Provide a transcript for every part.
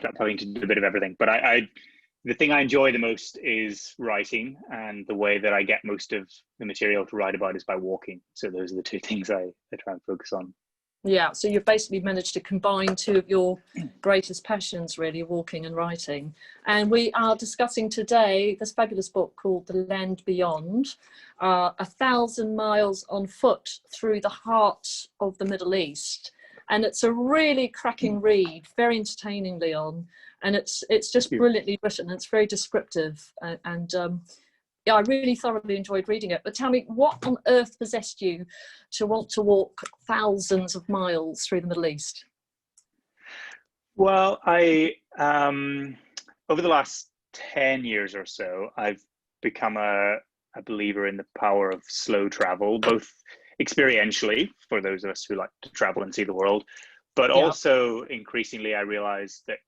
ended up having to do a bit of everything. But the thing I enjoy the most is writing, and the way that I get most of the material to write about is by walking. So those are the two things I try and focus on. Yeah, so you've basically managed to combine two of your greatest passions, really, walking and writing. And we are discussing today this fabulous book called The Land Beyond, 1,000 miles on foot through the heart of the Middle East. And it's a really cracking read, very entertaining, Leon. And it's just brilliantly written. It's very descriptive. Yeah, I really thoroughly enjoyed reading it. But tell me, what on earth possessed you to want to walk thousands of miles through the Middle East? Well, I over the last 10 years or so, I've become a believer in the power of slow travel, both experientially for those of us who like to travel and see the world, but also increasingly I realized that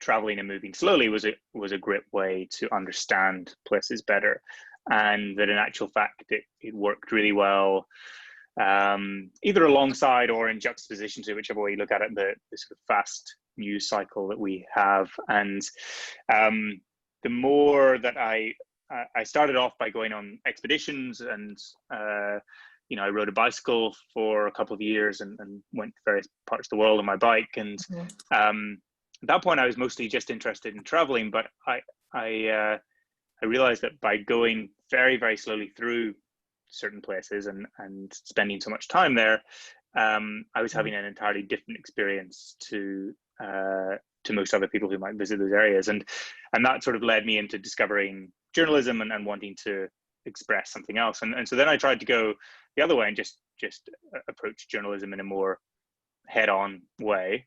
traveling and moving slowly was a great way to understand places better, and that in actual fact it worked really well, either alongside or in juxtaposition to, whichever way you look at it, the sort of fast news cycle that we have. And the more that I started off by going on expeditions, and I rode a bicycle for a couple of years and went to various parts of the world on my bike. And at that point, I was mostly just interested in traveling, but I realized that by going very, very slowly through certain places and spending so much time there, I was having an entirely different experience to most other people who might visit those areas. And that sort of led me into discovering journalism and wanting to express something else. And so then I tried to go the other way and just approach journalism in a more head-on way.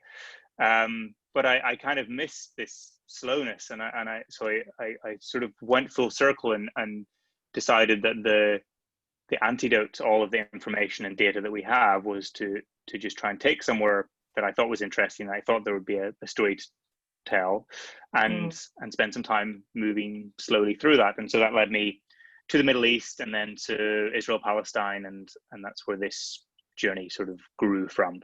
But I kind of missed this slowness, and I sort of went full circle and decided that the antidote to all of the information and data that we have was to just try and take somewhere that I thought was interesting, that I thought there would be a story to tell, and spend some time moving slowly through that. And so that led me to the Middle East, and then to Israel, Palestine, and that's where this journey sort of grew from.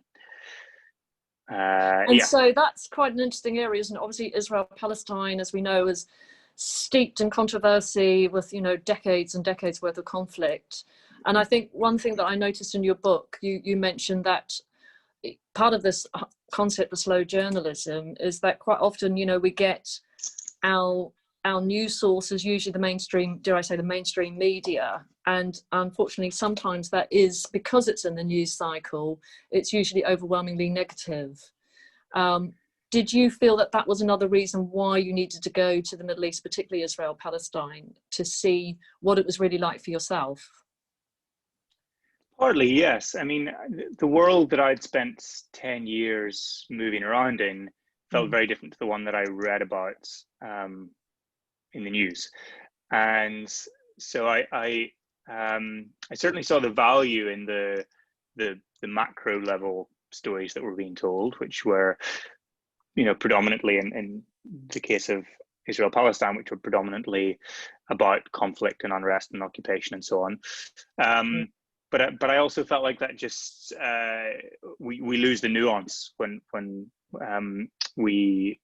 So that's quite an interesting area, isn't it? Obviously, Israel, Palestine, as we know, is steeped in controversy with, decades and decades worth of conflict. And I think one thing that I noticed in your book, you mentioned that part of this concept of slow journalism is that quite often, we get our news sources, usually the mainstream, dare I say, the mainstream media. And unfortunately, sometimes that is, because it's in the news cycle, it's usually overwhelmingly negative. Did you feel that was another reason why you needed to go to the Middle East, particularly Israel, Palestine, to see what it was really like for yourself? Partly, yes. I mean, the world that I'd spent 10 years moving around in felt very different to the one that I read about in the news. And so I certainly saw the value in the macro level stories that were being told, which were, predominantly in the case of Israel, Palestine, which were predominantly about conflict and unrest and occupation and so on. But I also felt like that just we lose the nuance when we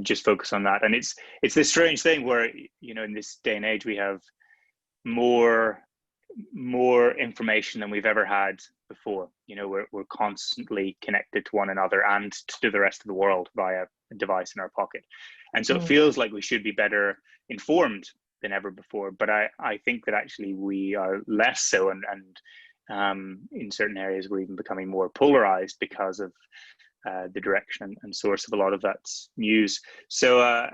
just focus on that. And it's this strange thing where, in this day and age, we have more information than we've ever had before. We're constantly connected to one another and to the rest of the world via a device in our pocket. And so it feels like we should be better informed than ever before. But I think that actually we are less so, and in certain areas we're even becoming more polarized because of the direction and source of a lot of that news. So I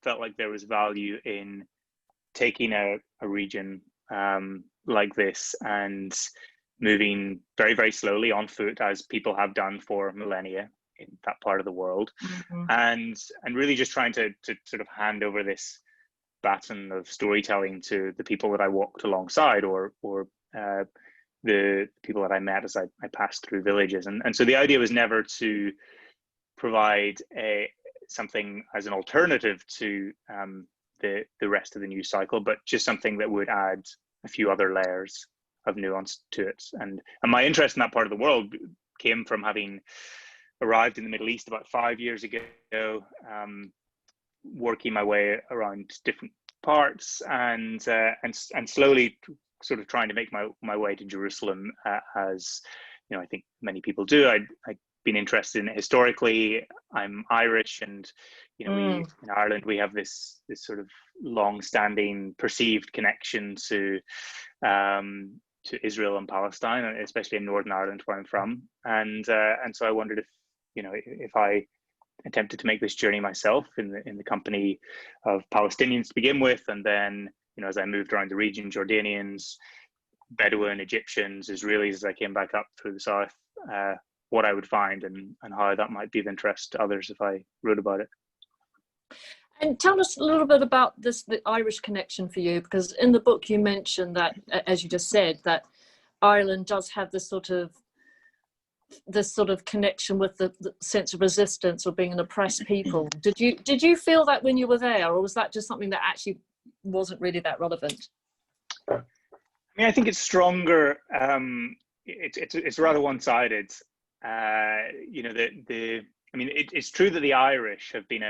felt like there was value in taking a region like this and moving very, very slowly on foot, as people have done for millennia in that part of the world, and really just trying to sort of hand over this baton of storytelling to the people that I walked alongside, or the people that I met as I passed through villages. And so the idea was never to provide something as an alternative to the rest of the news cycle, but just something that would add a few other layers of nuance to it. And my interest in that part of the world came from having arrived in the Middle East about 5 years ago, working my way around different parts, and slowly sort of trying to make my way to Jerusalem, as I think many people do. I've been interested in it historically. I'm Irish, and we in Ireland, we have this sort of long-standing perceived connection to Israel and Palestine, especially in Northern Ireland, where I'm from. And so I wondered if I attempted to make this journey myself in the company of Palestinians to begin with, and then as I moved around the region, Jordanians, Bedouin, Egyptians, Israelis, as I came back up through the south, what I would find and how that might be of interest to others if I wrote about it. And tell us a little bit about the Irish connection for you, because in the book you mentioned that, as you just said, that Ireland does have this sort of connection with the sense of resistance or being an oppressed people. Did you feel that when you were there, or was that just something that actually wasn't really that relevant? I mean, I think it's stronger. It's rather one-sided. It's true that the Irish have been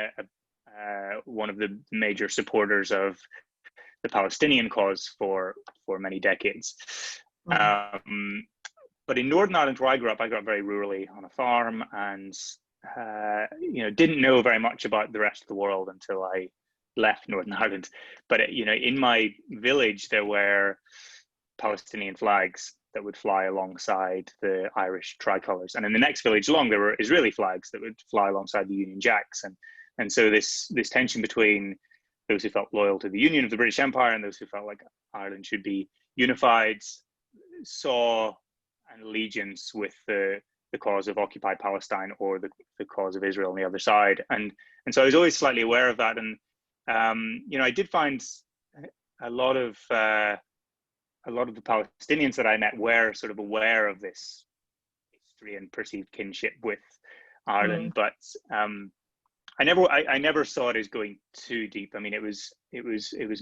one of the major supporters of the Palestinian cause for many decades. But in Northern Ireland, where I grew up very rurally on a farm, and didn't know very much about the rest of the world until I left Northern Ireland. But in my village, there were Palestinian flags that would fly alongside the Irish tricolours, and in the next village along, there were Israeli flags that would fly alongside the Union Jacks, and so this tension between those who felt loyal to the Union of the British Empire and those who felt like Ireland should be unified saw an allegiance with the cause of occupied Palestine or the cause of Israel on the other side, and so I was always slightly aware of that, and I did find a lot of the Palestinians that I met were sort of aware of this history and perceived kinship with Ireland, but I never saw it as going too deep. I mean, it was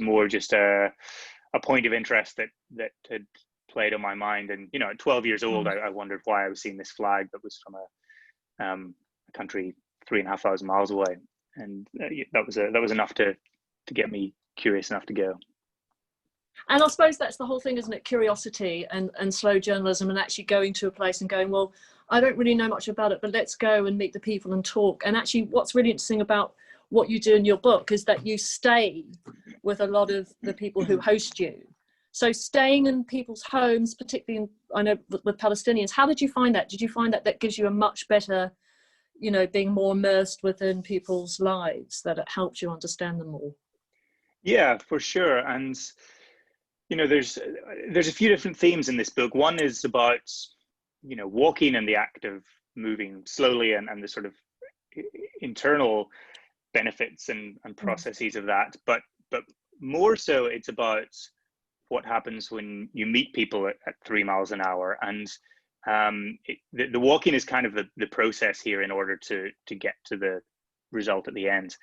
more just a point of interest that had played on my mind. And at 12 years old, I wondered why I was seeing this flag that was from a country 3,500 miles away, and that was enough to get me curious enough to go. And I suppose that's the whole thing, isn't it? Curiosity and slow journalism, and actually going to a place and going, well, I don't really know much about it, but let's go and meet the people and talk. And actually, what's really interesting about what you do in your book is that you stay with a lot of the people who host you. So staying in people's homes, particularly I know with Palestinians, how did you find that? Did you find that gives you a much better, being more immersed within people's lives, that it helps you understand them more? Yeah, for sure. And there's a few different themes in this book. One is about walking and the act of moving slowly, and the sort of internal benefits and processes of that, but more so it's about what happens when you meet people at 3 miles an hour. And the walking is kind of the process here in order to get to the result at the end,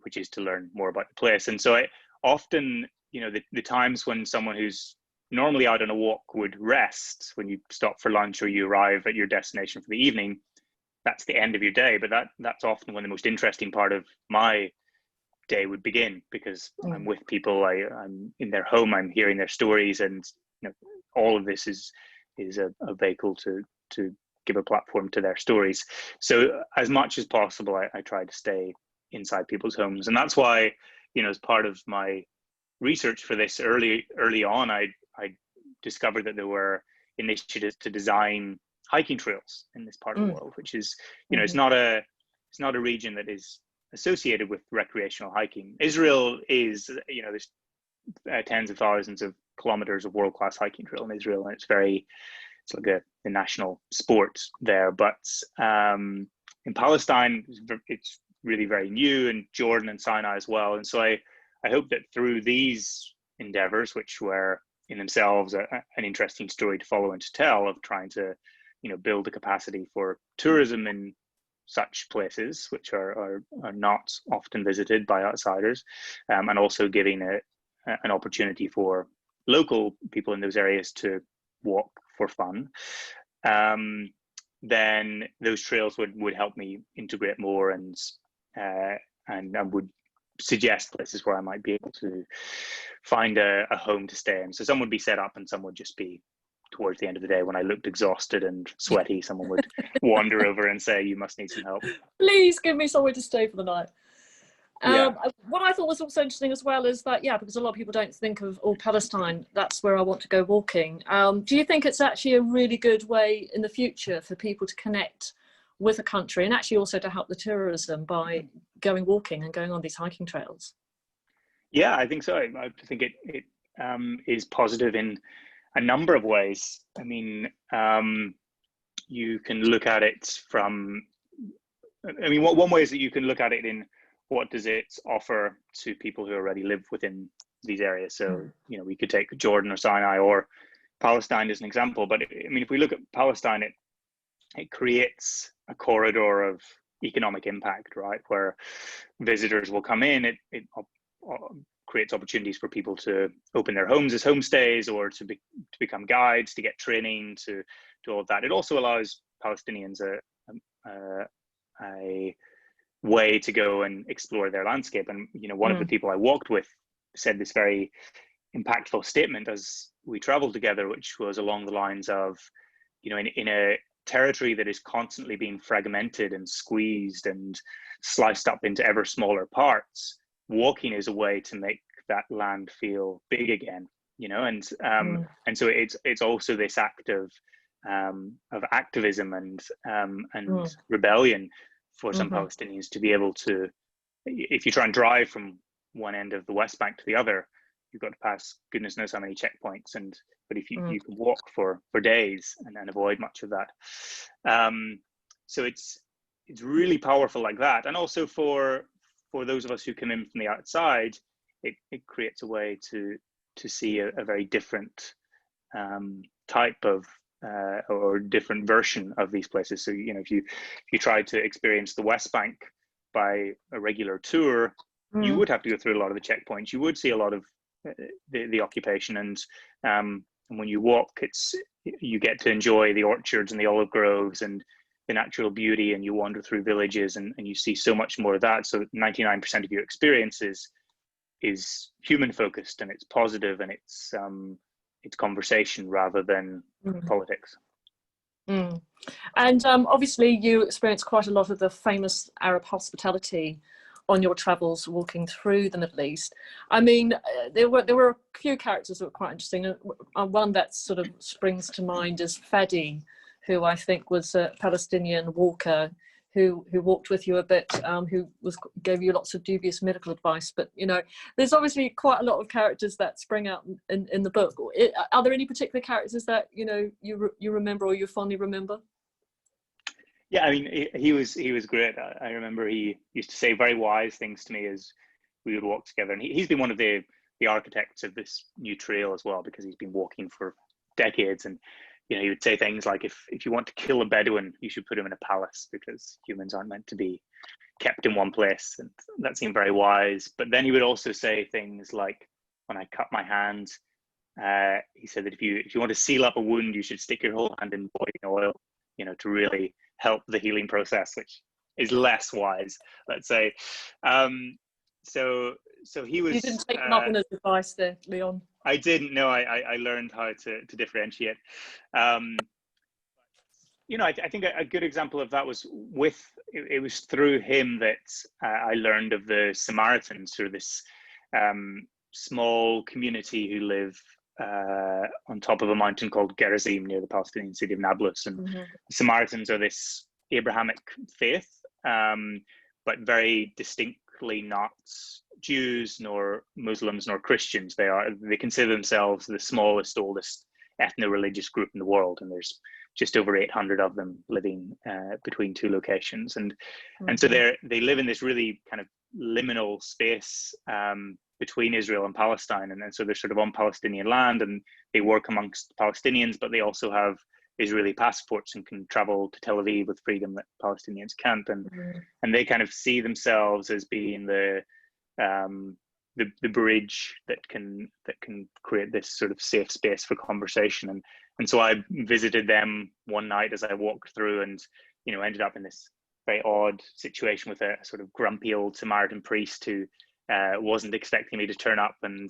which is to learn more about the place. And so I often, the times when someone who's normally out on a walk would rest, when you stop for lunch or you arrive at your destination for the evening, that's the end of your day. But that's often when the most interesting part of my day would begin, because I'm with people, I'm in their home, I'm hearing their stories, and all of this is a vehicle to give a platform to their stories. So as much as possible, I try to stay inside people's homes, and that's why as part of my research for this early on, I discovered that there were initiatives to design hiking trails in this part of the world, which is it's not a region that is associated with recreational hiking. Israel is, there's tens of thousands of kilometers of world-class hiking trail in Israel, and it's like a national sport there. But in Palestine, it's really very new, and Jordan and Sinai as well. And so I hope that through these endeavors, which were in themselves an interesting story to follow and to tell, of trying to build a capacity for tourism in such places which are not often visited by outsiders, and also giving an opportunity for local people in those areas to walk for fun, then those trails would help me integrate more, and would suggest places where I might be able to find a home to stay in. So some would be set up, and some would just be towards the end of the day when I looked exhausted and sweaty. Someone would wander over and say, "You must need some help. Please give me somewhere to stay for the night." Yeah. What I thought was also interesting as well is that, because a lot of people don't think of, Palestine, that's where I want to go walking. Do you think it's actually a really good way in the future for people to connect with a country, and actually also to help the tourism by going walking and going on these hiking trails? Yeah, I think so. I think it is positive in a number of ways. I mean, you can look at it from, one way is that you can look at it in what does it offer to people who already live within these areas. So, we could take Jordan or Sinai or Palestine as an example. But if we look at Palestine, it creates a corridor of economic impact, right? Where visitors will come in. It creates opportunities for people to open their homes as homestays, or to become guides, to get training, to do all of that. It also allows Palestinians a way to go and explore their landscape. And one of the people I walked with said this very impactful statement as we traveled together, which was along the lines of, in a territory that is constantly being fragmented and squeezed and sliced up into ever smaller parts, walking is a way to make that land feel big again, and so it's also this act of activism and rebellion for some Palestinians to be able to, if you try and drive from one end of the West Bank to the other, you've got to pass goodness knows how many checkpoints, but if you can walk for days and avoid much of that. So it's really powerful like that. And also for those of us who come in from the outside, it creates a way to see a very different type of or different version of these places. So if you try to experience the West Bank by a regular tour, you would have to go through a lot of the checkpoints. You would see a lot of the occupation, and when you walk, you get to enjoy the orchards and the olive groves and the natural beauty, and you wander through villages, and you see so much more of that. So 99% of your experience is human focused, and it's positive, and it's conversation rather than politics. And obviously you experienced quite a lot of the famous Arab hospitality on your travels walking through the Middle East. There were a few characters that were quite interesting. One that sort of springs to mind is Fadi, who I think was a Palestinian walker who walked with you a bit, who gave you lots of dubious medical advice. But there's obviously quite a lot of characters that spring out in the book. Are there any particular characters that you remember or you fondly remember? Yeah, he was great. I remember he used to say very wise things to me as we would walk together. And he's been one of the architects of this new trail as well, because he's been walking for decades. And he would say things like, if you want to kill a Bedouin, you should put him in a palace, because humans aren't meant to be kept in one place. And that seemed very wise. But then he would also say things like, when I cut my hand, he said that if you want to seal up a wound, you should stick your whole hand in boiling oil, to really help the healing process, which is less wise, let's say. So he was. You didn't take him up on his advice there, Leon. I didn't know. I learned how to differentiate. I think a good example of that was it was through him that I learned of the Samaritans, through this small community who live on top of a mountain called Gerizim near the Palestinian city of Nablus. And the Samaritans are this Abrahamic faith, but very distinctly not Jews nor Muslims nor Christians. They consider themselves the smallest, oldest ethno-religious group in the world, and there's just over 800 of them living between two locations. And so they live in this really kind of liminal space between Israel and Palestine, and so they're sort of on Palestinian land, and they work amongst Palestinians, but they also have Israeli passports and can travel to Tel Aviv with freedom that Palestinians can't. And they kind of see themselves as being the bridge that can create this sort of safe space for conversation. And so I visited them one night as I walked through, and ended up in this very odd situation with a sort of grumpy old Samaritan priest who wasn't expecting me to turn up, and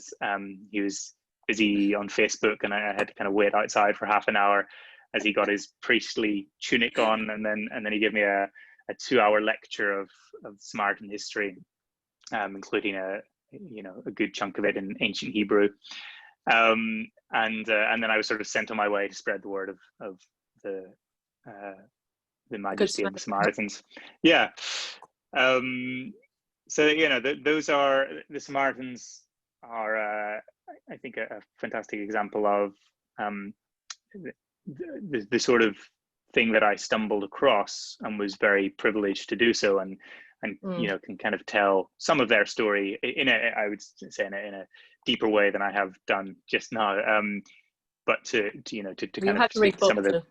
he was busy on Facebook, and I had to kind of wait outside for half an hour as he got his priestly tunic on, and then he gave me a 2-hour lecture of Samaritan history, including a good chunk of it in ancient Hebrew, and then I was sort of sent on my way to spread the word of the majesty of the Samaritans. Yeah. So those are the Samaritans are I think a fantastic example of the sort of thing that I stumbled across and was very privileged to do so, and can kind of tell some of their story I would say in a deeper way than I have done just now. But to kind of speak to some of the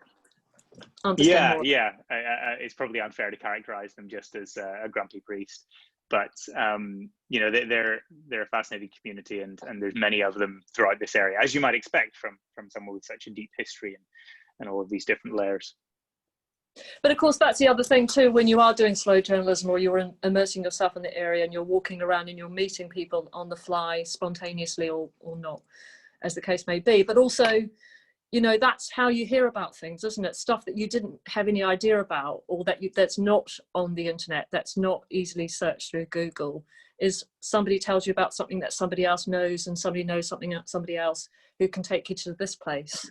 it's probably unfair to characterize them just as a grumpy priest, but they're a fascinating community, and there's many of them throughout this area, as you might expect from someone with such a deep history and all of these different layers. But of course, that's the other thing too, when you are doing slow journalism, or you're immersing yourself in the area and you're walking around and you're meeting people on the fly, spontaneously or not, as the case may be. But also, that's how you hear about things, isn't it? Stuff that you didn't have any idea about, or that's not on the internet, that's not easily searched through Google, is somebody tells you about something that somebody else knows, and somebody knows somebody else who can take you to this place.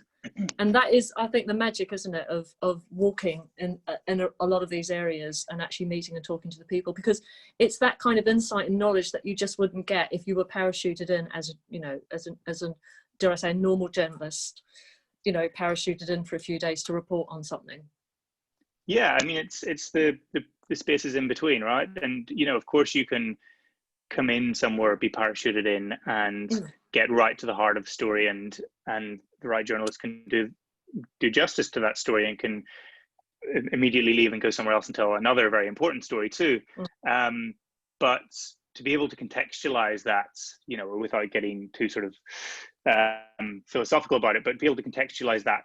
And that is, I think, the magic, isn't it, of walking in a lot of these areas and actually meeting and talking to the people, because it's that kind of insight and knowledge that you just wouldn't get if you were parachuted in as a dare I say, normal journalist, parachuted in for a few days to report on something. Yeah, I mean, it's the spaces in between, right? And of course you can come in somewhere, be parachuted in, and get right to the heart of the story, and the right journalist can do justice to that story and can immediately leave and go somewhere else and tell another very important story too. But to be able to contextualize that, without getting too sort of philosophical about it, but be able to contextualize that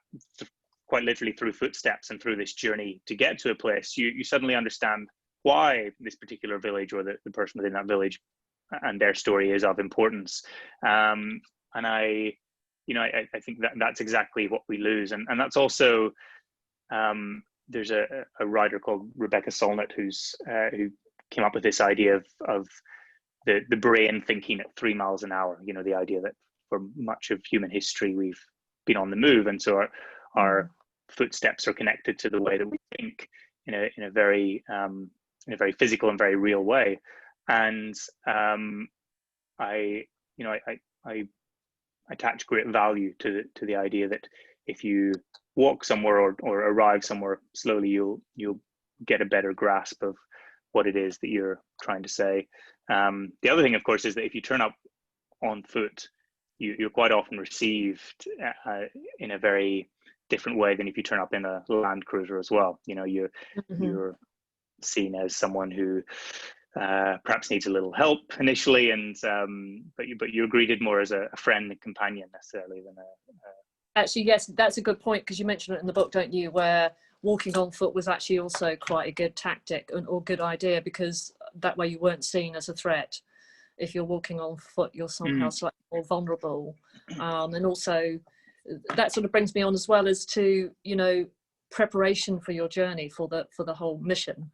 quite literally through footsteps and through this journey to get to a place, you suddenly understand why this particular village or the person within that village and their story is of importance. And I think that's exactly what we lose. And that's also, there's a writer called Rebecca Solnit who came up with this idea of the brain thinking at 3 miles an hour, the idea that for much of human history, we've been on the move. And so our footsteps are connected to the way that we think in a very physical and very real way. And I attach great value to the idea that if you walk somewhere or arrive somewhere slowly, you'll get a better grasp of what it is that you're trying to say. The other thing, of course, is that if you turn up on foot, you're quite often received in a very different way than if you turn up in a land cruiser as well. You're seen as someone who perhaps needs a little help initially, and but you're greeted more as a friend and companion necessarily than Actually, yes, that's a good point, because you mentioned it in the book, don't you, where walking on foot was actually also quite a good tactic or good idea, because that way you weren't seen as a threat. If you're walking on foot, you're somehow slightly more vulnerable. And also that sort of brings me on as well as to, preparation for your journey, for the whole mission.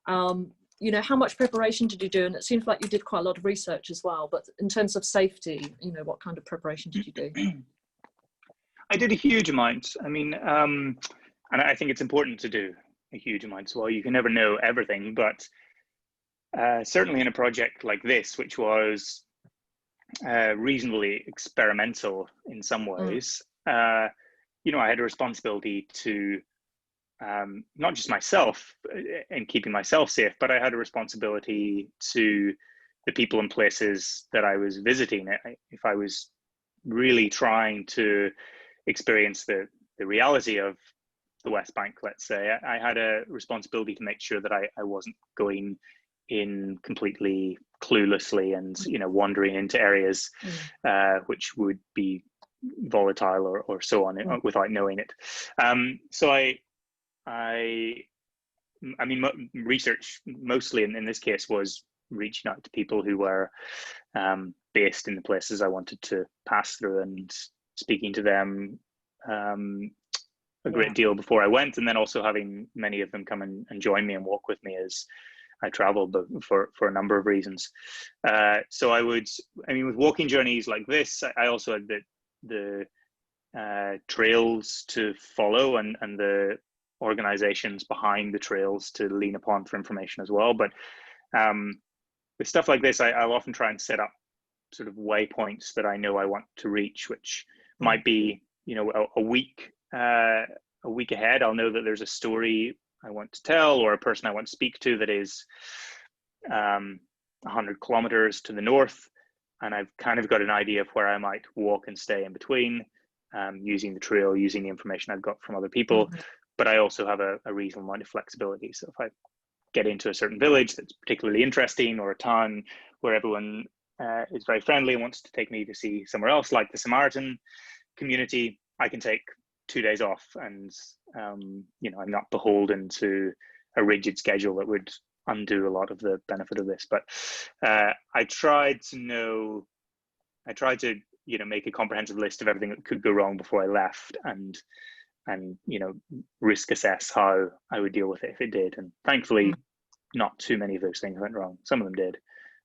How much preparation did you do? And it seems like you did quite a lot of research as well, but in terms of safety, what kind of preparation did you do? I did a huge amount. I mean, and I think it's important to do a huge amount as well. You can never know everything, but certainly in a project like this, which was reasonably experimental in some ways, I had a responsibility to not just myself and keeping myself safe, but I had a responsibility to the people and places that I was visiting. If I was really trying to experience the reality of the West Bank, let's say, I had a responsibility to make sure that I wasn't going in completely cluelessly and wandering into areas which would be volatile or so on without knowing it. So I mean, research mostly in this case was reaching out to people who were based in the places I wanted to pass through and speaking to them a great deal before I went, and then also having many of them come and join me and walk with me as I traveled, but for a number of reasons. So I mean, with walking journeys like this, I also had the trails to follow and the organizations behind the trails to lean upon for information as well. But with stuff like this, I'll often try and set up sort of waypoints that I know I want to reach, which might be, you know, a week ahead. I'll know that there's a story I want to tell or a person I want to speak to that is 100 kilometers to the north, and I've kind of got an idea of where I might walk and stay in between, using the trail, using the information I've got from other people. But I also have a reasonable amount of flexibility. So if I get into a certain village that's particularly interesting, or a town where everyone is very friendly and wants to take me to see somewhere else, like the Samaritan community, I can take 2 days off, and you know, I'm not beholden to a rigid schedule that would undo a lot of the benefit of this. But I tried to you know, make a comprehensive list of everything that could go wrong before I left, and you know, risk assess how I would deal with it if it did. And thankfully, not too many of those things went wrong. Some of them did,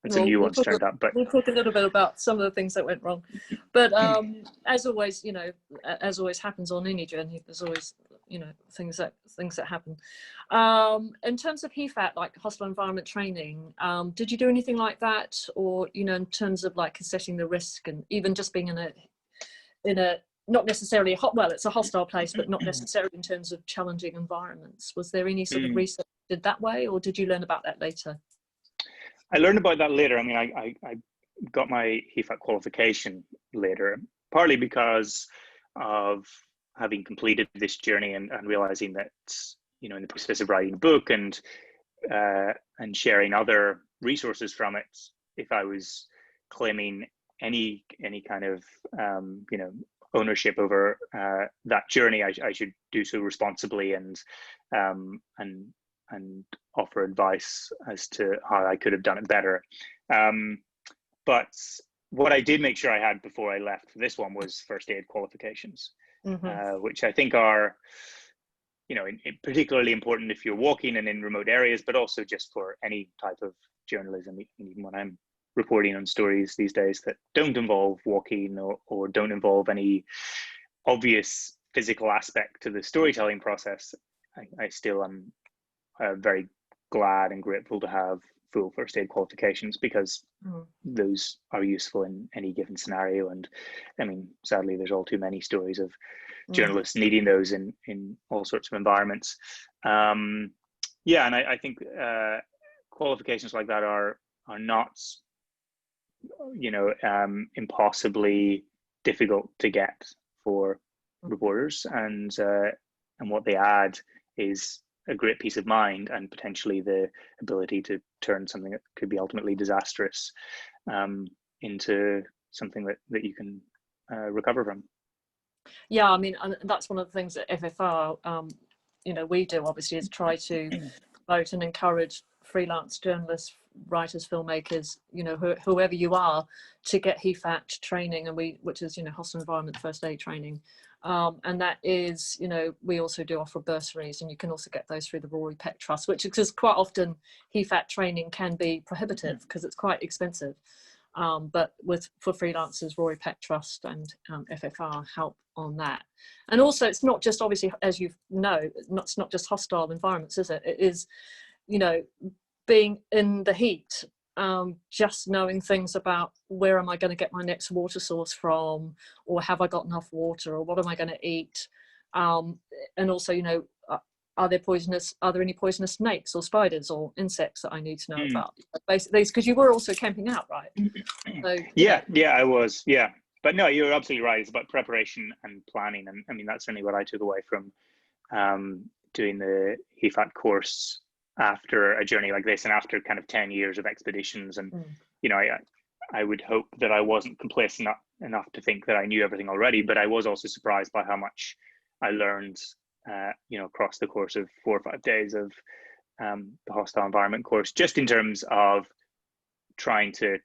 and some new ones turned up. But we'll talk a little bit about some of the things that went wrong. But as always, you know, as always happens on any journey, there's always, you know, things that happen. In terms of HEFAT, like hostile environment training, did you do anything like that, or, you know, in terms of like assessing the risk and even just being in a not necessarily it's a hostile place, but not necessarily in terms of challenging environments? Was there any sort of research you did that way, or did you learn about that later? I learned about that later. I mean, I got my HEFAT qualification later, partly because of having completed this journey and realizing that, you know, in the process of writing a book and sharing other resources from it, if I was claiming any kind of you know, ownership over that journey, I should do so responsibly and offer advice as to how I could have done it better. But what I did make sure I had before I left for this one was first aid qualifications, which I think are, you know, particularly important if you're walking and in remote areas, but also just for any type of journalism, even when I'm reporting on stories these days that don't involve walking or don't involve any obvious physical aspect to the storytelling process. I still am very glad and grateful to have full first aid qualifications, because those are useful in any given scenario. And I mean, sadly, there's all too many stories of journalists needing those in all sorts of environments. Yeah, and I think qualifications like that are not, you know, impossibly difficult to get for reporters, and what they add is a great peace of mind and potentially the ability to turn something that could be ultimately disastrous into something that you can recover from. Yeah, I mean, and that's one of the things that FFR, you know, we do obviously, is try to promote and encourage freelance journalists, writers, filmmakers, you know, whoever you are, to get HEFAT training, and which is, you know, hostile environment first aid training. And that is, you know, we also do offer bursaries, and you can also get those through the Rory Peck Trust, which is quite often HEFAT training can be prohibitive because it's quite expensive. But for freelancers, Rory Peck Trust and FFR help on that. And also, it's not just, obviously, as you know, it's not just hostile environments, is it? It is, you know, being in the heat, just knowing things about where am I going to get my next water source from, or have I got enough water, or what am I going to eat? And also, you know, are there any poisonous snakes or spiders or insects that I need to know about? Basically, because you were also camping out, right? So, yeah, I was, yeah. But no, you're absolutely right. It's about preparation and planning. And I mean, that's certainly what I took away from doing the HEFAT course after a journey like this, and after kind of 10 years of expeditions. And, you know, I would hope that I wasn't complacent enough to think that I knew everything already, but I was also surprised by how much I learned, across the course of 4 or 5 days of the hostile environment course, just in terms of trying to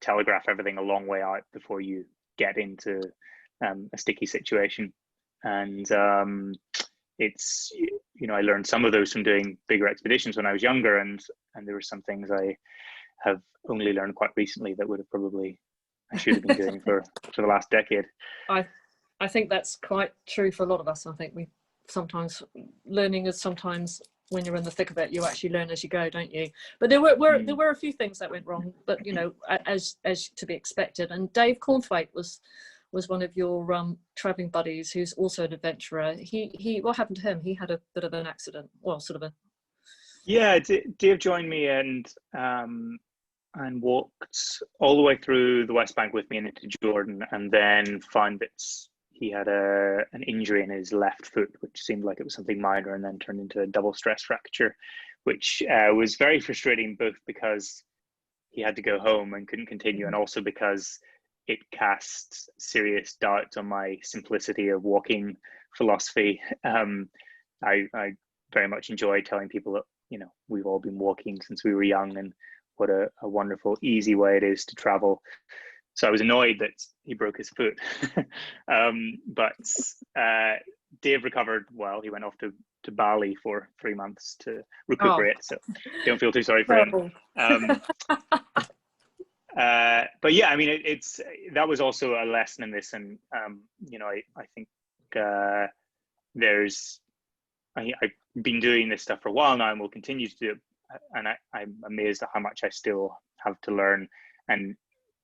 telegraph everything a long way out before you get into a sticky situation. And it's, I learned some of those from doing bigger expeditions when I was younger, and there were some things I have only learned quite recently that would have I should have been doing for the last decade. I think that's quite true for a lot of us. I think we sometimes, learning is sometimes when you're in the thick of it, you actually learn as you go, don't you? But there were a few things that went wrong, but as to be expected. And Dave Cornthwaite was one of your traveling buddies, who's also an adventurer. He what happened to him? He had a bit of an accident. Well, sort of a. Yeah, Dave joined me and walked all the way through the West Bank with me and into Jordan, and then found that he had an injury in his left foot, which seemed like it was something minor, and then turned into a double stress fracture, which was very frustrating, both because he had to go home and couldn't continue, and also because it cast serious doubt on my simplicity of walking philosophy. I very much enjoy telling people that, we've all been walking since we were young, and what a wonderful, easy way it is to travel. So I was annoyed that he broke his foot. But Dave recovered well. He went off to Bali for 3 months to recuperate. So don't feel too sorry for him. But yeah, I mean, that was also a lesson in this. And, I think I've been doing this stuff for a while now and will continue to do it. And I'm amazed at how much I still have to learn. And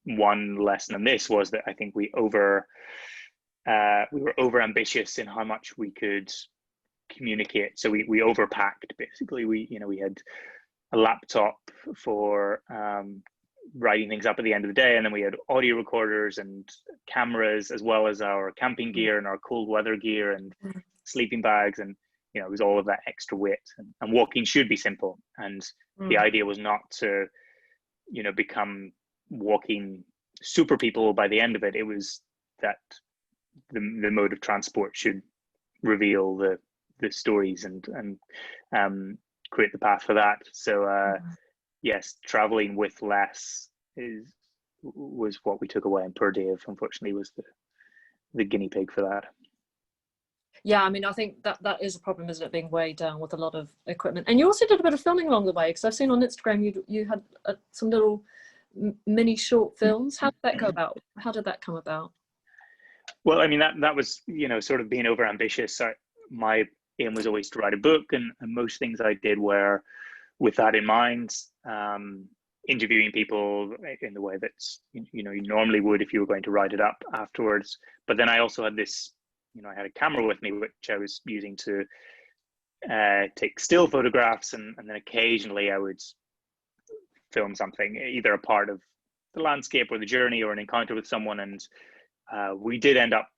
one lesson in this was that I think we were over ambitious in how much we could communicate. So we overpacked, basically. We had a laptop for writing things up at the end of the day, and then we had audio recorders and cameras, as well as our camping gear and our cold weather gear and sleeping bags, and it was all of that extra weight. And walking should be simple, and the idea was not to become walking super people by the end of it. It was that the mode of transport should reveal the stories and create the path for that. So yes, traveling with less was what we took away, and poor Dave, unfortunately, was the guinea pig for that. Yeah, I mean, I think that is a problem, isn't it, being weighed down with a lot of equipment. And you also did a bit of filming along the way, because I've seen on Instagram you had some little mini short films. How did that go about? How did that come about? Well, I mean, that was, sort of being overambitious. My aim was always to write a book, and most things I did were with that in mind, interviewing people in the way that you normally would if you were going to write it up afterwards. But then I also had this, I had a camera with me, which I was using to take still photographs, and then occasionally I would film something, either a part of the landscape or the journey or an encounter with someone. And we did end up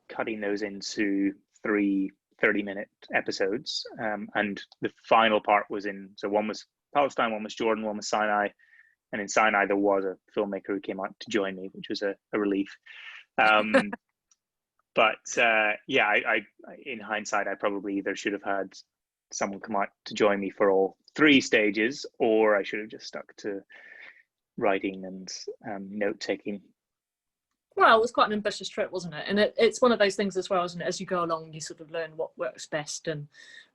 cutting those into 3 30-minute episodes, and the final part was so one was Palestine, one was Jordan, one was Sinai, and in Sinai there was a filmmaker who came out to join me, which was a relief. But yeah, I in hindsight, I probably either should have had someone come out to join me for all 3 stages, or I should have just stuck to writing and note taking. Well, it was quite an ambitious trip, wasn't it? And it's one of those things as well, isn't it? As you go along, you sort of learn what works best.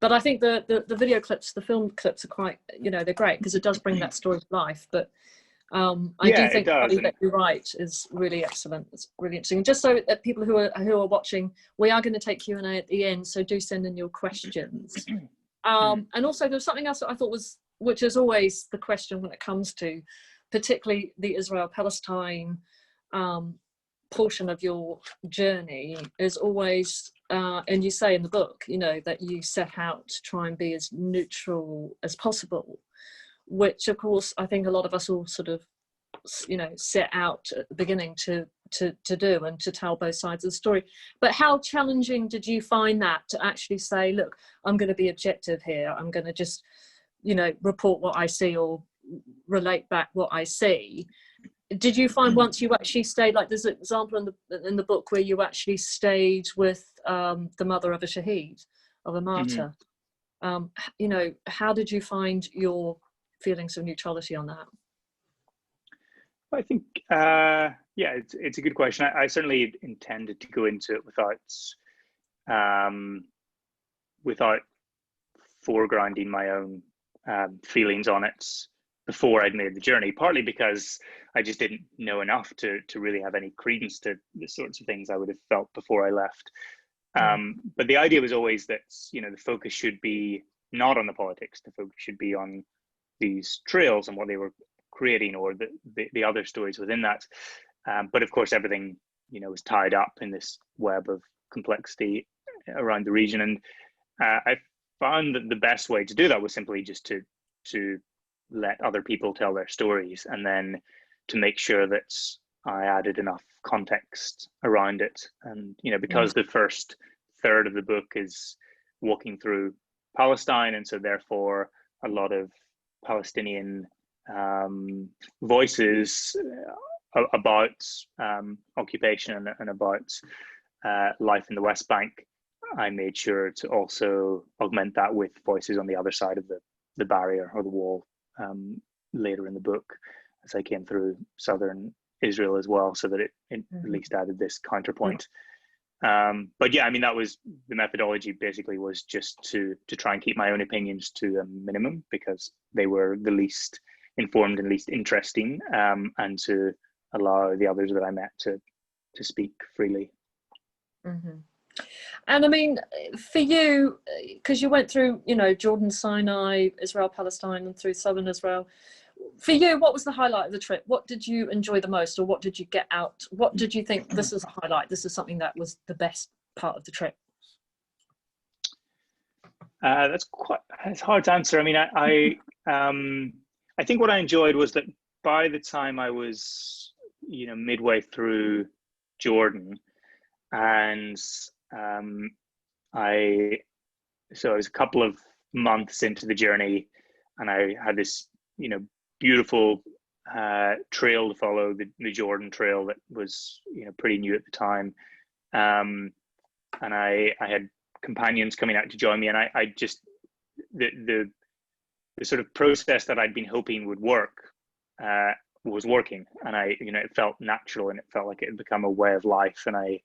But I think the video clips, the film clips are quite, they're great, because it does bring that story to life. But I do think that you're right is really excellent. It's really interesting. And just so that people who are watching, we are going to take Q&A at the end, so do send in your questions. And also there's something else that I thought which is always the question when it comes to particularly the Israel-Palestine portion of your journey, is always, and you say in the book, that you set out to try and be as neutral as possible, which of course I think a lot of us all sort of, set out at the beginning to do, and to tell both sides of the story. But how challenging did you find that, to actually say, look, I'm going to be objective here, I'm going to just, report what I see or relate back what I see, did you find once you actually stayed, like there's an example in the book where you actually stayed with the mother of a shaheed, of a martyr. You know, how did you find your feelings of neutrality on that? I think, yeah, it's a good question. I certainly intended to go into it without foregrounding my own feelings on it before I'd made the journey, partly because I just didn't know enough to really have any credence to the sorts of things I would have felt before I left. But the idea was always that, you know, the focus should be not on the politics. The focus should be on these trails and what they were creating, or the other stories within that. But of course, everything, you know, was tied up in this web of complexity around the region. And I found that the best way to do that was simply just to let other people tell their stories, and then to make sure that I added enough context around it. And, you know, because the first third of the book is walking through Palestine, and so therefore a lot of Palestinian voices about occupation and about life in the West Bank, I made sure to also augment that with voices on the other side of the barrier or the wall later in the book, as I came through southern Israel as well, so that it at least added this counterpoint. But yeah, I mean, that was the methodology. Basically, was just to try and keep my own opinions to a minimum, because they were the least informed and least interesting, and to allow the others that I met to speak freely. And I mean, for you, because you went through, you know, Jordan, Sinai, Israel, Palestine, and through southern Israel, for you, what was the highlight of the trip? What did you enjoy the most, or what did you get out? What did you think, this is a highlight, this is something that was the best part of the trip? It's hard to answer. I mean, I think what I enjoyed was that by the time I was, you know, midway through Jordan, and I was a couple of months into the journey, and I had this, you know, beautiful trail to follow, the Jordan Trail, that was, you know, pretty new at the time, and I had companions coming out to join me, and I just the sort of process that I'd been hoping would work was working, and you know, it felt natural, and it felt like it had become a way of life, and I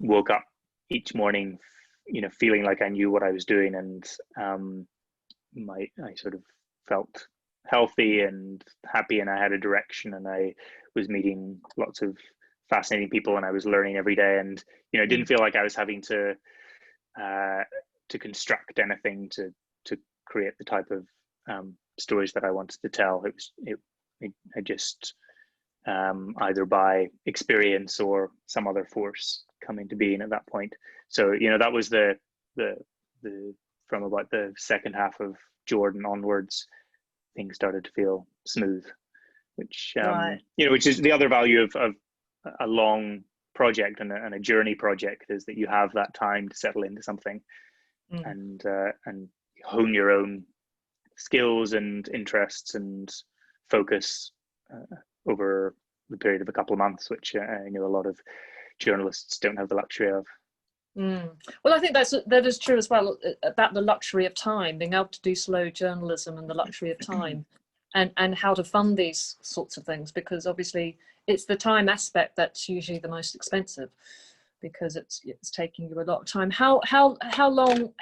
woke up each morning, you know, feeling like I knew what I was doing, and I sort of felt healthy and happy, and I had a direction, and I was meeting lots of fascinating people, and I was learning every day, and, you know, it didn't feel like I was having to construct anything to create the type of stories that I wanted to tell. I just either by experience or some other force come into being at that point. So, you know, that was the from about the second half of Jordan onwards, things started to feel smooth, which you know, which is the other value of a long project and a journey project, is that you have that time to settle into something and hone your own skills and interests and focus over the period of a couple of months, which I know a lot of journalists don't have the luxury of. Well, I think that is true as well, about the luxury of time, being able to do slow journalism, and the luxury of time, and how to fund these sorts of things, because obviously it's the time aspect that's usually the most expensive, because it's taking you a lot of time. How long,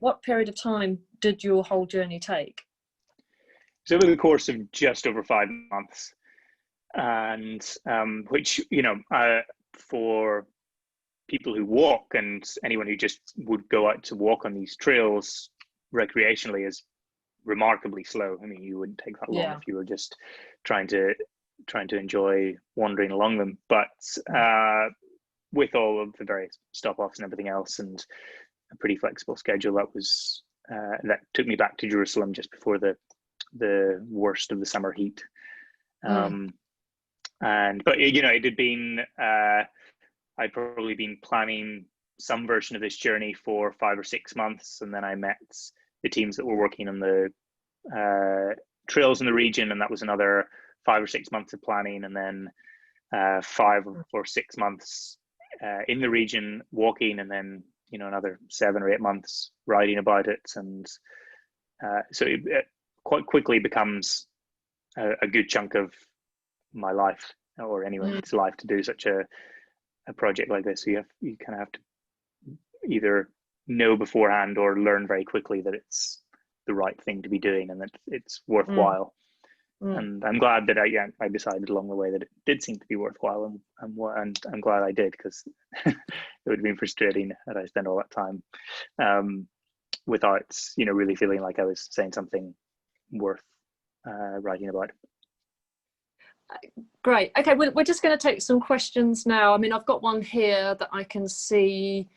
what period of time did your whole journey take? So over the course of just over 5 months, and which, you know, for people who walk, and anyone who just would go out to walk on these trails recreationally, is remarkably slow. I mean, you wouldn't take that long if you were just trying to enjoy wandering along them. But with all of the various stop-offs and everything else, and a pretty flexible schedule, that took me back to Jerusalem just before the worst of the summer heat. But you know, it had been I'd probably been planning some version of this journey for 5 or 6 months, and then I met the teams that were working on the trails in the region, and that was another 5 or 6 months of planning, and then 5 or 6 months in the region walking, and then another 7 or 8 months writing about it. And so it quite quickly becomes a good chunk of my life, or anyone's life, to do such a project like this. So you kind of have to either know beforehand or learn very quickly that it's the right thing to be doing and that it's worthwhile. And I'm glad that I decided along the way that it did seem to be worthwhile, and I'm glad I did, because it would have been frustrating had I spent all that time without really feeling like I was saying something worth writing about. Great. Okay, we're just going to take some questions now. I mean, I've got one here that I can see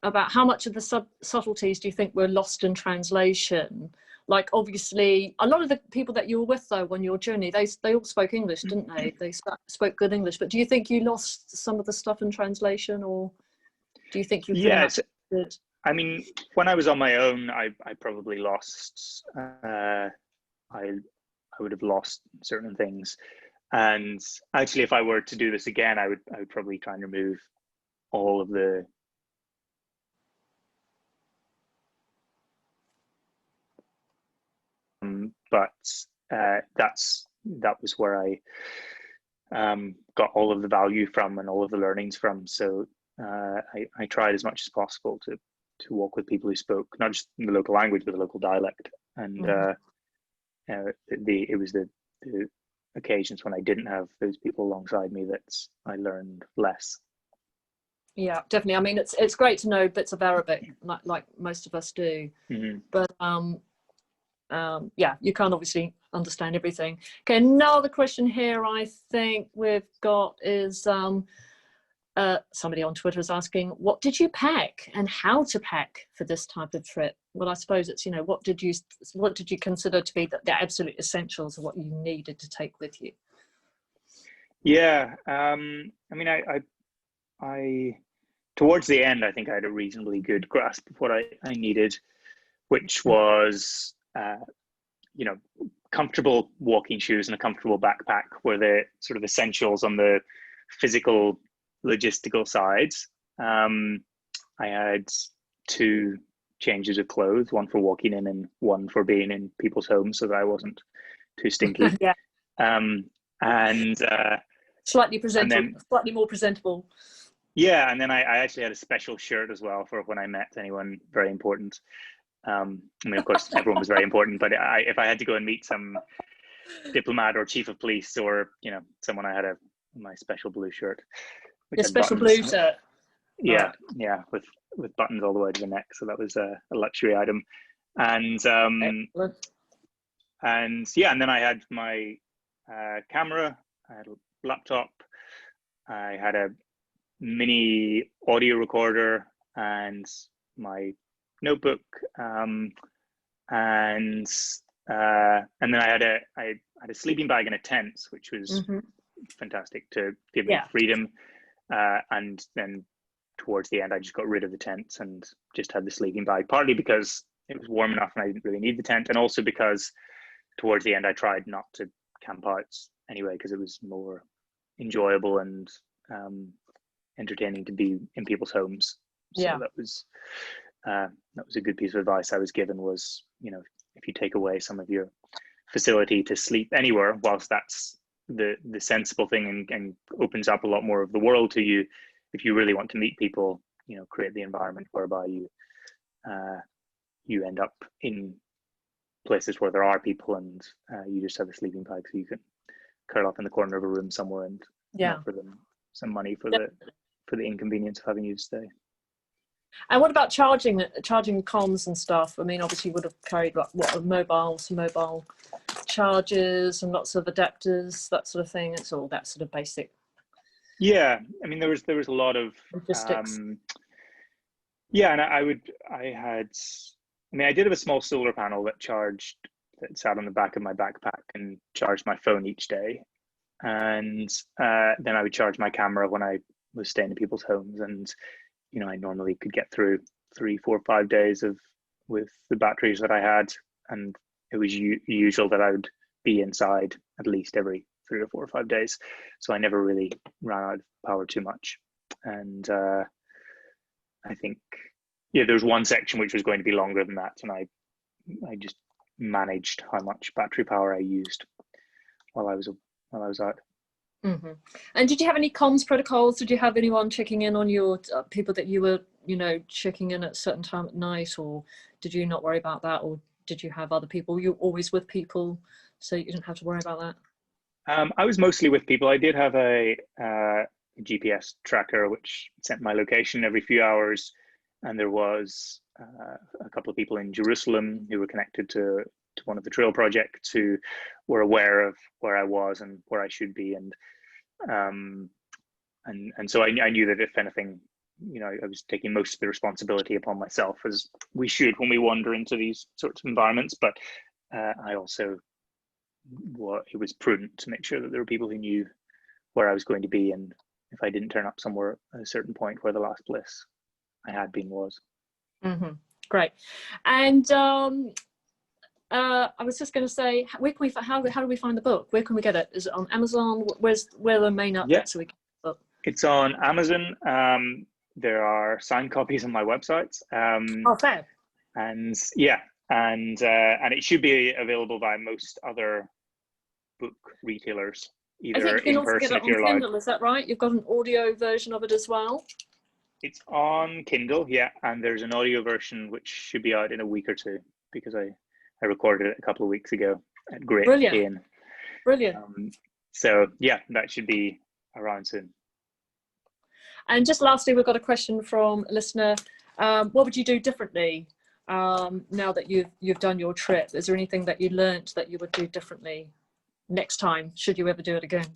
about how much of the subtleties do you think were lost in translation? Like, obviously, a lot of the people that you were with, though, on your journey, they all spoke English, didn't they? They spoke good English. But do you think you lost some of the stuff in translation, or do you think you pretty much did? I mean, when I was on my own, I probably lost. I would have lost certain things. And actually, if I were to do this again, I would probably try and remove all of the but that was where I got all of the value from and all of the learnings from. So I tried as much as possible to walk with people who spoke not just the local language but the local dialect. And it was the occasions when I didn't have those people alongside me that I learned less. Yeah, definitely. I mean, it's great to know bits of Arabic, like most of us do. But yeah, you can't obviously understand everything. Okay, another question here I think we've got is somebody on Twitter is asking, what did you pack and how to pack for this type of trip? Well, I suppose it's, what did you consider to be the absolute essentials of what you needed to take with you? Yeah, I mean, I towards the end, I think I had a reasonably good grasp of what I needed, which was comfortable walking shoes and a comfortable backpack were the sort of essentials on the physical logistical sides. I had 2 changes of clothes, one for walking in and one for being in people's homes, so that I wasn't too stinky. Yeah. And slightly more presentable. Yeah, and then I actually had a special shirt as well for when I met anyone very important. I mean, of course, everyone was very important, but if I had to go and meet some diplomat or chief of police or someone, I had my special blue shirt. Your special blue shirt. Yeah, right. Yeah, with buttons all the way to the neck. So that was a luxury item, and yeah, and then I had my camera, I had a laptop, I had a mini audio recorder and my notebook, and then I had a sleeping bag and a tent, which was fantastic to give me freedom. And then towards the end, I just got rid of the tent and just had the sleeping bag, partly because it was warm enough and I didn't really need the tent, and also because towards the end I tried not to camp out anyway, because it was more enjoyable and entertaining to be in people's homes. So that was a good piece of advice I was given, was if you take away some of your facility to sleep anywhere, whilst that's the sensible thing and opens up a lot more of the world to you, if you really want to meet people, create the environment whereby you end up in places where there are people, and you just have a sleeping bag so you can curl up in the corner of a room somewhere and offer them some money for the inconvenience of having you stay. And what about charging comms and stuff? I mean, obviously you would have carried some mobile chargers and lots of adapters, that sort of thing. It's all that sort of basic. Yeah, I mean, there was a lot of logistics. Yeah, and I did have a small solar panel that sat on the back of my backpack and charged my phone each day, and then I would charge my camera when I was staying in people's homes, and I normally could get through 3, 4, 5 days with the batteries that I had, and it was usual that I would be inside at least every 3 or 4 or 5 days. So I never really ran out of power too much. And I think, yeah, there was one section which was going to be longer than that, and I just managed how much battery power I used while I was out. Mm-hmm. And did you have any comms protocols? Did you have anyone checking in on your people that you were, checking in at a certain time at night, or did you not worry about that, or did you have other people? Were you always with people, so you didn't have to worry about that? I was mostly with people. I did have a GPS tracker which sent my location every few hours, and there was a couple of people in Jerusalem who were connected to one of the trail projects who were aware of where I was and where I should be, and so I knew that if anything, I was taking most of the responsibility upon myself, as we should when we wander into these sorts of environments. But I also, it was prudent to make sure that there were people who knew where I was going to be, and if I didn't turn up somewhere at a certain point where the last place I had been was. Mm-hmm. Great. And I was just going to say, where can how do we find the book? Where can we get it? Is it on Amazon? Where are the main outlets so we can get the book? It's on Amazon. There are signed copies on my website. Oh, fair. And yeah, and it should be available by most other book retailers, either I think you can also get person it if you're on allowed. Kindle. Is that right? You've got an audio version of it as well. It's on Kindle, yeah, and there's an audio version which should be out in a week or two, because I recorded it a couple of weeks ago at great pain. Brilliant. So yeah, that should be around soon. And just lastly, we've got a question from a listener. What would you do differently now that you've done your trip? Is there anything that you learned that you would do differently next time, should you ever do it again?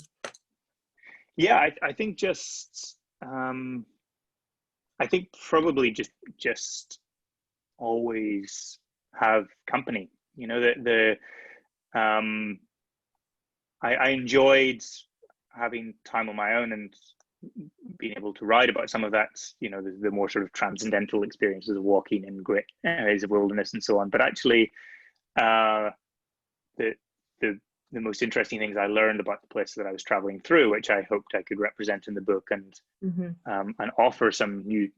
Yeah, I think just I think probably just always have company. I enjoyed having time on my own and being able to write about some of that, the more sort of transcendental experiences of walking in great areas of wilderness and so on. But actually, the most interesting things I learned about the places that I was traveling through, which I hoped I could represent in the book, and and offer some new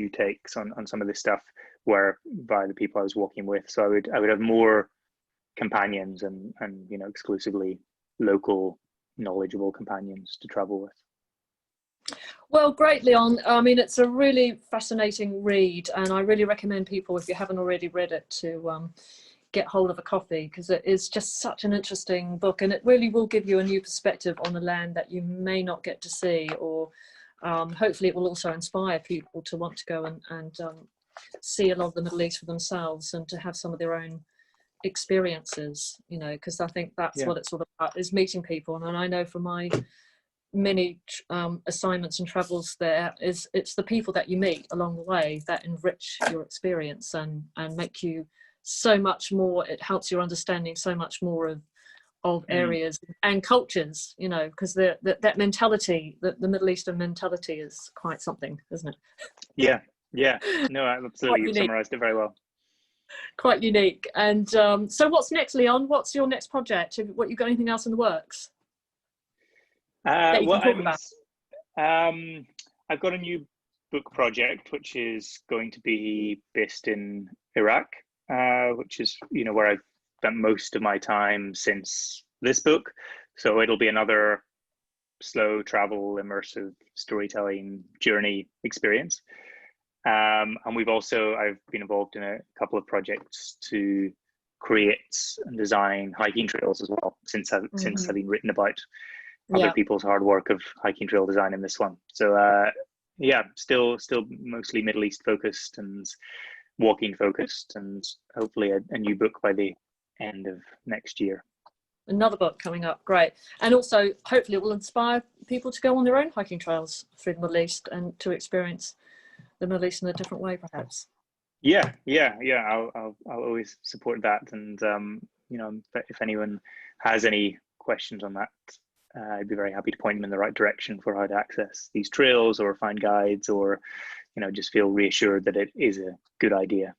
takes on some of this stuff, were by the people I was walking with. So I would have more companions and exclusively local, knowledgeable companions to travel with. Well, great, Leon. I mean, it's a really fascinating read, and I really recommend people, if you haven't already read it, to get hold of a copy, because it is just such an interesting book, and it really will give you a new perspective on the land that you may not get to see, or hopefully it will also inspire people to want to go and see a lot of the Middle East for themselves, and to have some of their own experiences, because I think that's what it's all about, is meeting people. And I know from my many assignments and travels there, it's the people that you meet along the way that enrich your experience and make you so much more. It helps your understanding so much more of areas and cultures, because that mentality, the Middle Eastern mentality, is quite something, isn't it? Yeah, no, absolutely. You've summarized it very well. Quite unique. And so what's next, Leon? What's your next project? What, you got anything else in the works that you can talk about? I've got a new book project which is going to be based in Iraq, which is where I've spent most of my time since this book. So it'll be another slow travel, immersive storytelling journey experience. And I've been involved in a couple of projects to create and design hiking trails as well, since having written about other people's hard work of hiking trail design in this one. So still mostly Middle East focused and walking focused, and hopefully a new book by the end of next year. Another book coming up, great. And also hopefully it will inspire people to go on their own hiking trails through the Middle East and to experience the Middle East in a different way, perhaps. Yeah. I'll always support that, and if anyone has any questions on that, I'd be very happy to point them in the right direction for how to access these trails, or find guides, or just feel reassured that it is a good idea.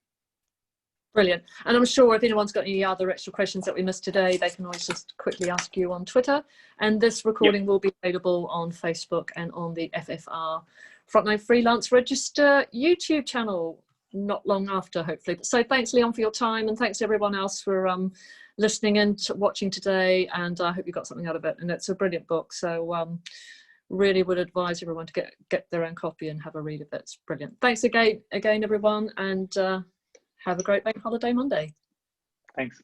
Brilliant. And I'm sure if anyone's got any other extra questions that we missed today, they can always just quickly ask you on Twitter. And this recording will be available on Facebook and on the FFR Frontline Freelance Register YouTube channel not long after, hopefully. So thanks, Leon, for your time, and thanks everyone else for listening and watching today. And I hope you got something out of it. And it's a brilliant book. So really would advise everyone to get their own copy and have a read of it. It's brilliant. Thanks again, everyone. And have a great bank holiday Monday. Thanks.